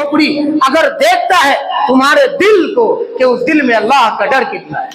झोपड़ी अगर देखता है तुम्हारे दिल को कि उस दिल में अल्लाह का डर कितना है।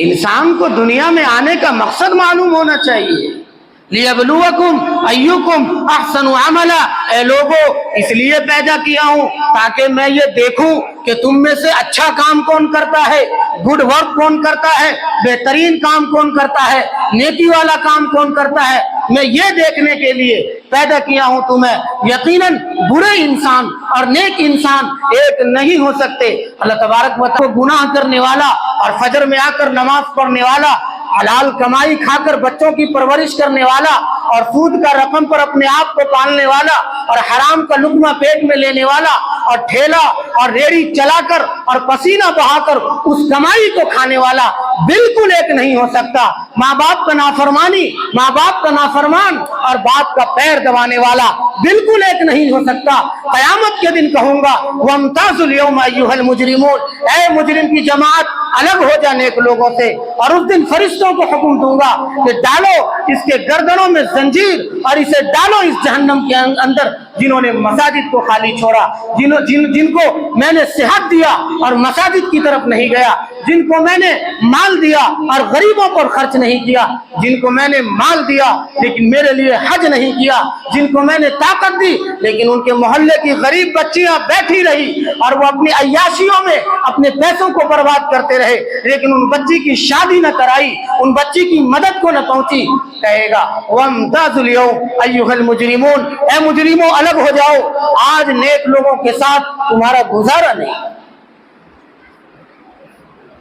इंसान को दुनिया में आने का मकसद मालूम होना चाहिए। लियबलुवकुम अय्युकुम अहसनु अमला, ए लोगो इसलिए पैदा किया हूं ताकि मैं ये देखूं कि तुम में से अच्छा काम कौन करता है, गुड वर्क कौन करता है, बेहतरीन काम कौन करता है, नेकी वाला काम कौन करता है। मैं ये देखने के लिए पैदा किया हूं तुम्हें। यकीनन बुरे इंसान और नेक इंसान एक नहीं हो सकते। अल्लाह तबारक व तआला गुनाह करने वाला और फजर में आकर नमाज पढ़ने वाला, हलाल कमाई खाकर बच्चों की परवरिश करने वाला और सूद का रकम पर अपने आप को पालने वाला और हराम का लुकमा पेट में लेने वाला और ठेला और रेड़ी चलाकर और पसीना बहाकर उस कमाई को खाने वाला बिल्कुल एक नहीं हो सकता। माँ बाप का नाफरमानी, माँ बाप का नाफरमान और बाप का पैर दबाने वाला बिल्कुल एक नहीं हो सकता। कयामत के दिन कहूंगा वम्ताजुल यौमा अय्युहल मुजरिमून, ऐ मुजरिम की जमात अलग हो जा नेक लोगों से। और उस दिन फरिश्तों को हुक्म दूंगा कि डालो इसके गर्दनों में जंजीर और इसे डालो इस जहन्नम के अंदर जिन्होंने मसाजिद को खाली छोड़ा, जिनको मैंने सेहत दिया और मसाजिद की तरफ नहीं गया, जिनको मैंने माल दिया और गरीबों पर खर्च नहीं किया, जिनको मैंने माल दिया लेकिन मेरे लिए हज नहीं किया, जिनको मैंने ताकत दी लेकिन उनके मोहल्ले की गरीब बच्चियां बैठी रही और वो अपनी अय्याशियों में अपने पैसों को बर्बाद करते रहे लेकिन उन बच्ची की शादी न कराई, उन बच्ची की मदद को न पहुंची। कहेगा वम्ताजुल यौम अय्युहल मुजरिमून, ऐ मुजरिमों अलग हो जाओ, आज नेक लोगों के साथ तुम्हारा गुजारा नहीं।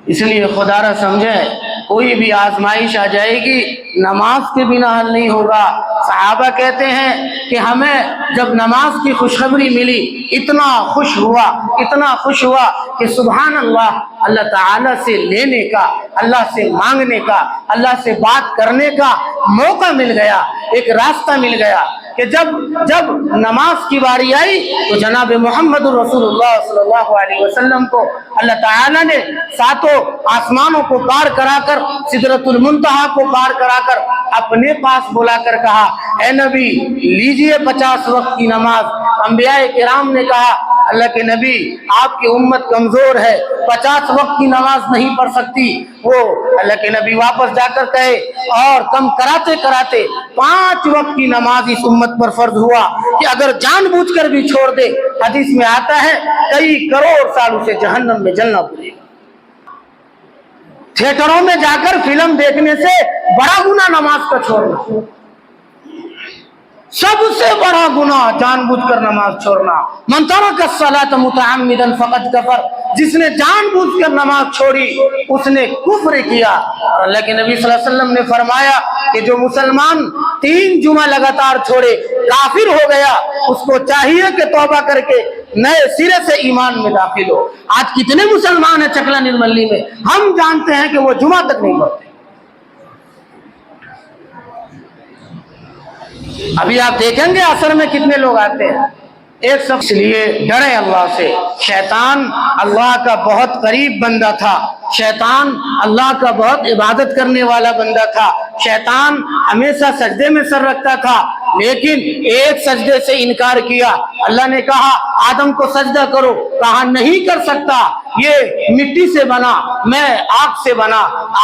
इसलिए खुदारा समझे, कोई भी आजमाइश आ जाएगी नमाज के बिना हल नहीं होगा। सहाबा कहते हैं कि हमें जब नमाज की खुशखबरी मिली इतना खुश हुआ कि सुभान अल्लाह, अल्लाह ताला से लेने का, अल्लाह से मांगने का, अल्लाह से बात करने का मौका मिल गया, एक रास्ता मिल गया कि जब नमाज की बारी आई तो जनाब मोहम्मद रसूलुल्लाह सल्लल्लाहु अलैहि वसल्लम को अल्लाह ताला ने सातों आसमानों को पार कराकर, सिदरतुल मुंतहा को पार कराकर अपने पास बुलाकर कहा, ऐ नबी लीजिए 50 वक्त की नमाज। अंबियाए किराम ने कहा, अल्लाह के नबी आपकी उम्मत कमजोर है, 50 वक्त की नमाज नहीं पढ़ सकती। वो अल्लाह के नबी वापस जाकर कहे और कम कराते कराते 5 वक्त की नमाज इस उम्मत पर फर्ज हुआ कि अगर जानबूझकर भी छोड़ दे, हदीस में आता है कई करोड़ साल उसे जहन्नम में जलना पड़ेगा। थिएटरों में जाकर फिल्म देखने से बड़ा गुनाह नमाज का छोड़ना, सबसे बड़ा गुनाह जानबूझकर नमाज छोड़ना। मन तरका अस्सलात मुतअम्मिदन फक़द कफ़र, जिसने जानबूझकर नमाज छोड़ी उसने कुफ्र किया। और अल्लाह के नबी सल्लल्लाहु अलैहि वसल्लम ने फरमाया कि जो मुसलमान 3 जुमा लगातार छोड़े काफिर हो गया, उसको चाहिए कि तौबा करके नए सिरे से ईमान में दाखिल हो। आज कितने मुसलमान हैं चकला निर्मली में, हम जानते हैं कि वो जुमा तक नहीं पढ़ते। अभी आप देखेंगे असर में कितने लोग आते हैं। एक शख्स लिए डरे अल्लाह से। शैतान अल्लाह का बहुत करीब बंदा था, शैतान अल्लाह का बहुत इबादत करने वाला बंदा था, शैतान हमेशा सजदे में सर रखता था लेकिन एक सजदे से इनकार किया। अल्लाह ने कहा आदम को सजदा करो, कहा नहीं कर सकता, ये मिट्टी से बना, मैं आग से बना।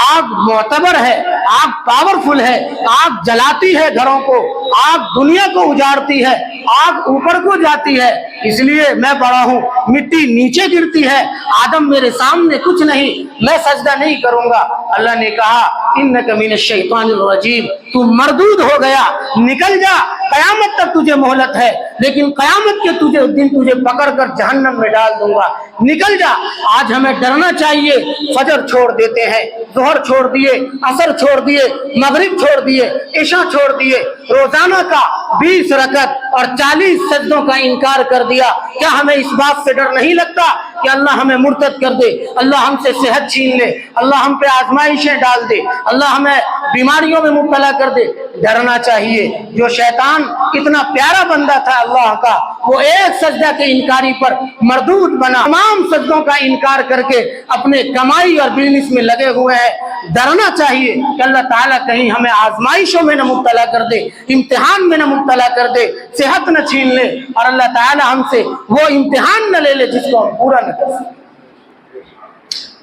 आग मोतबर है, आग पावरफुल है, आग जलाती है घरों को, आग दुनिया को उजाड़ती है, आग ऊपर को जाती है, इसलिए मैं बड़ा हूँ, मिट्टी नीचे गिरती है, आदम मेरे सामने कुछ नहीं, मैं सजदा नहीं करूंगा। अल्लाह ने कहा इन्नका मिनश शैतानिर रजीम, तू मरदूद हो गया, निकल जा, कयामत तक तुझे मोहलत है, लेकिन कयामत के दिन तुझे पकड़कर जहन्नम में डाल दूंगा, निकल जा। आज हमें डरना चाहिए, फजर छोड़ देते हैं, जोहर छोड़ दिए, असर छोड़ दिए, मगरिब छोड़ दिए, इशा छोड़ दिए, रोजाना का 20 रकत और 40 सजदों का इनकार कर दिया। क्या हमें इस बात से डर नहीं लगता कि अल्लाह हमें मुर्तद कर दे, अल्लाह हमसे सेहत छीन ले, अल्लाह हम पे आजमाइशें डाल दे, अल्लाह हमें बीमारियों में मुब्तला कर दे? डरना चाहिए। जो शैतान इतना प्यारा बंदा था अल्लाह का, وہ ایک سجدہ کے انکاری پر مردود بنا، تمام سجدوں کا انکار کر کے اپنے کمائی اور بزنس میں لگے ہوئے ہیں۔ ڈرنا چاہیے کہ اللہ تعالیٰ کہیں ہمیں آزمائشوں میں نہ مبتلا کر دے، امتحان میں نہ مبتلا کر دے، صحت نہ چھین لے، اور اللہ تعالیٰ ہم سے وہ امتحان نہ لے لے جس کو ہم پورا نہ کر سکیں۔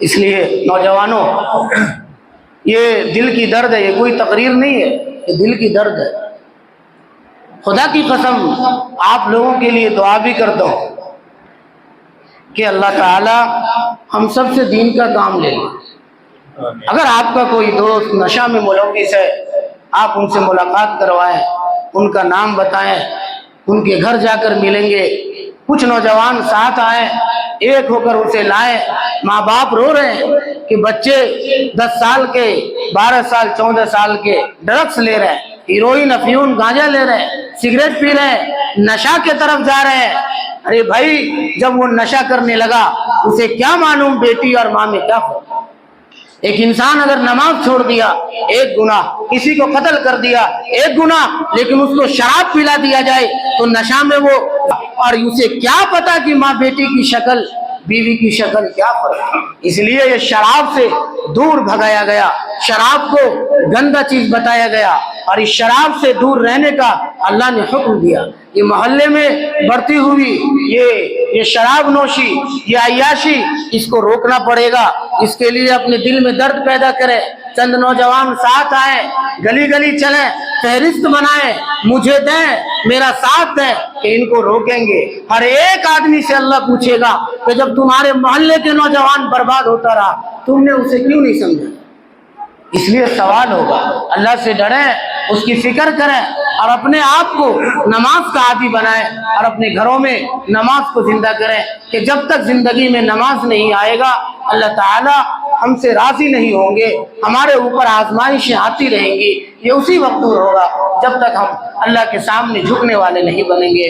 اس لیے نوجوانوں، یہ دل کی درد ہے، یہ کوئی تقریر نہیں ہے، یہ دل کی درد ہے۔ خدا کی قسم آپ لوگوں کے لیے دعا بھی کرتا ہوں کہ اللہ تعالی ہم سب سے دین کا کام لے لیں۔ اگر آپ کا کوئی دوست نشہ میں ملوث ہے، آپ ان سے ملاقات کروائیں، ان کا نام بتائیں، ان کے گھر جا کر ملیں گے، کچھ نوجوان ساتھ آئیں، ایک ہو کر اسے لائیں۔ ماں باپ رو رہے ہیں کہ بچے 10 سال کے، 12 سال، 14 سال کے ڈرگس لے رہے ہیں، ہیروئن، افیون، گانجا لے رہے ہیں، سگریٹ پی رہے ہیں، نشہ کے طرف جا رہے ہیں۔ ارے بھائی، جب وہ نشہ کرنے لگا اسے کیا معلوم بیٹی اور ماں میں کیا فرق؟ ایک انسان اگر نماز چھوڑ دیا ایک گناہ، کسی کو قتل کر دیا ایک گناہ، لیکن اس کو شراب پلا دیا جائے تو نشہ میں وہ، اور اسے کیا پتا کہ ماں بیٹی کی شکل، بیوی کی شکل کیا فرق ہے۔ اس لیے یہ شراب سے دور بھگایا گیا، شراب کو گندا چیز بتایا گیا، اور اس شراب سے دور رہنے کا اللہ نے حکم دیا۔ یہ محلے میں بڑھتی ہوئی یہ شراب نوشی، یہ عیاشی، اس کو روکنا پڑے گا۔ اس کے لیے اپنے دل میں درد پیدا کریں، چند نوجوان ساتھ آئیں، گلی گلی چلیں، فہرست بنائیں، مجھے دیں، میرا ساتھ دیں، کہ ان کو روکیں گے۔ ہر ایک آدمی سے اللہ پوچھے گا کہ جب تمہارے محلے کے نوجوان برباد ہوتا رہا تم نے اسے کیوں نہیں سمجھا؟ اس لیے سوال ہوگا۔ اللہ سے ڈریں، اس کی فکر کریں، اور اپنے آپ کو نماز کا عادی بنائیں، اور اپنے گھروں میں نماز کو زندہ کریں، کہ جب تک زندگی میں نماز نہیں آئے گا اللہ تعالی ہم سے راضی نہیں ہوں گے، ہمارے اوپر آزمائشیں آتی رہیں گی۔ یہ اسی وقت دور ہوگا جب تک ہم اللہ کے سامنے جھکنے والے نہیں بنیں گے۔